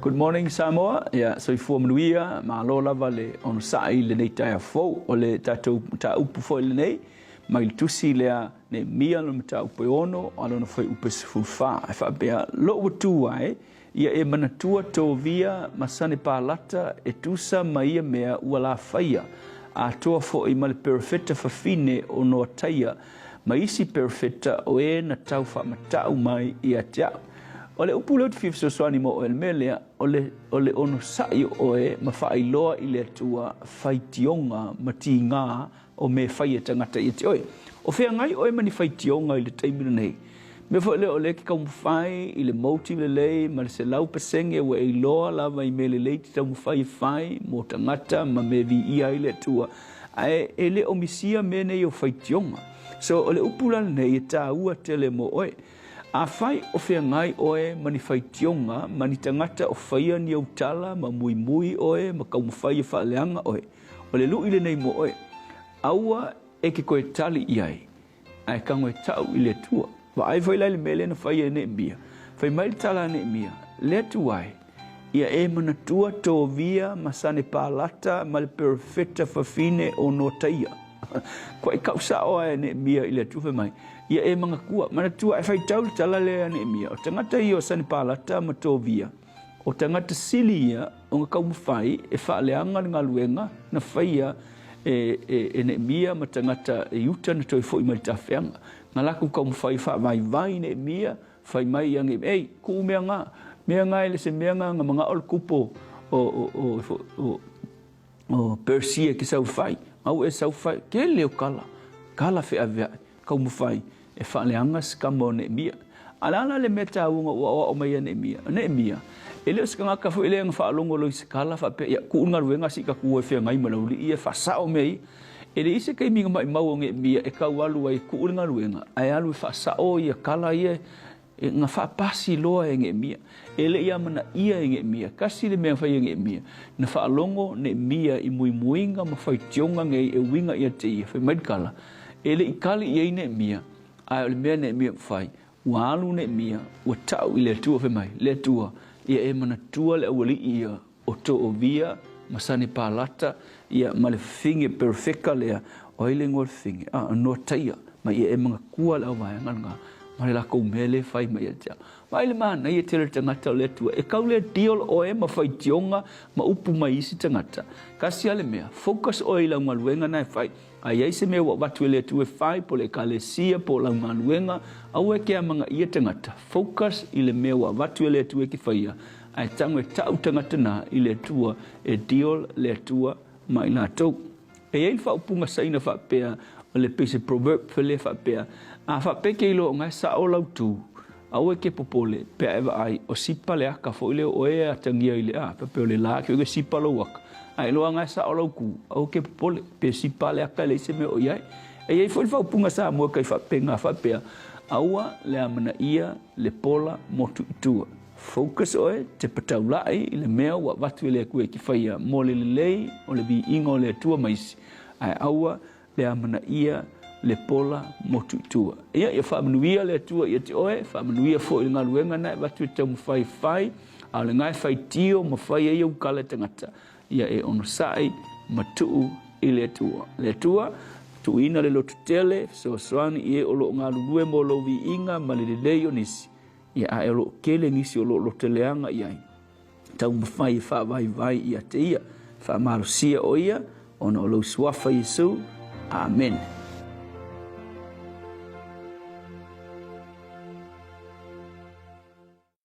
Good morning Samoa. Ya so ifua mnuia malo lava le Onosai le nei tai fo o le tatou ta upu fo le nei mai tusi le ne mia no mata upu ono alo no foi upu fufa fa bea lo tu ai ia e manatua to via masane palata e tusa mai mea wala faia Atua fo i mal perfetta fa fine o no taia maisi perfetta o e na tau fa matau mai ia tia ole upulo te fifso swani mo el melea ole Onosai o e ma faailoa i le atua faitioga matinga o me faia tangata i te oe o fea ngai oe mani faitioga i le taimina nei me fo le ole ki kaumu fai i le mauti le lei ma le se lau pasenge wa e loa lava i me le lei ti taumu fai mo tangata ma me vi ia i le atua ae e le omisia me nei o faitioga so ole upula nei e tā ua tele mo oe a fai o fea ngai oe mani faitioga mani tangata o faia ni au tala ma mui oe ma kaumu fai e faaleanga oe o le lu ile nei mo oe aua e ke koe tali iai ai kango e tau i le tua wa ai foi le mele na fai e ne mia fai mai tala ne mia le tuai ia e mana tua to via masane palata mal perfetta fa fine o no taia ko e kausa o e ne mia i le tu fai mai ia e manga kua mana tua e fai tau tala le ne mia o tangata i o sane palata ma to via o tangata silia o nga kaumu fai e faaleanga ngā luenga na faia e ne mia ma tangata e uta na toi foi mai tawhianga nga laku kaumu fai vai ne mia fai mai yang ei ku mea ngā ele se mea ngā mga ol kupo o Persia ki sau fai au e sau fai ke leo kala fe avea kaumu fai e faaleanga skamo ne mia alala le meta unga o mai ne mia ele ska nga ka fo ele nga fa longo lo iskala fa pe ya ku nga ruenga sika ku e fe ngai malauli ia fa sao mei ele ise kai minga mai mau nge mia e ka walu ai ku nga ruenga ai alu fa sao ia kala ia nga fa pasi loa nge mia ele ia mana ia nge mia kasi le me fa nge mia na fa longo ne mia i muinga ma fa tionga nge e winga ia te ia fa mai kala ele ikali ia ne mia ai le me ne mia fai walu ne mia wa tau ile tu fa mai le tua ia e mana tua le awali ia o to o via masani palata ia male finge perfecta lea oile ngol finge no taia ma ia e mga kua le awai nganga ma le lako mele fai ma ia tia ma ile mana ia tele tangata le tua e kau le diol o e ma fai tionga ma upu ma isi tangata kasi ale mea focus o ila ngaluenga nai fai ai ai se me wa watu le tu e fai po le kalesia po la ngaluenga au e ke manga ia tangata focus ile me wa watu le tu e ki faia ai tango e tau tangata na ile tua e diol le tua mai na tau e ai fa upunga saina fa pea o le pese proverb fele fa pea a fa pe ke ilo ngai sa o lau tu au e ke popole pe eva ai o sipa le aka fo ile o e atangia ile pe pe le la ke sipa lo waka ai lo nga sa o ku au ke pole pe sipa le aka le se me o ia e ai foi fa punga sa mo kai fa penga fa pe aua le amana ia le pola motu tua focus oe te pataulai le mea wa watu le ku e ki faia mo le lei o le bi ingo le tua mais ai aua le amana ia le pola motu tua ia e fa manuia le tua ia te oe fa manuia fo i ngaluenga na watu te mo fai a le ngai fai tio mo fai e u kala tangata ia e Onosai matu i le tua tu ina le lotu tele so swani i e o lo ngā lulue mo lo vi inga ma le leo nisi ia a e lo kele nisi o lo teleanga iai tau mawhai vai ia te ia wha marusia o ia ona o lo suafa Yesu amen.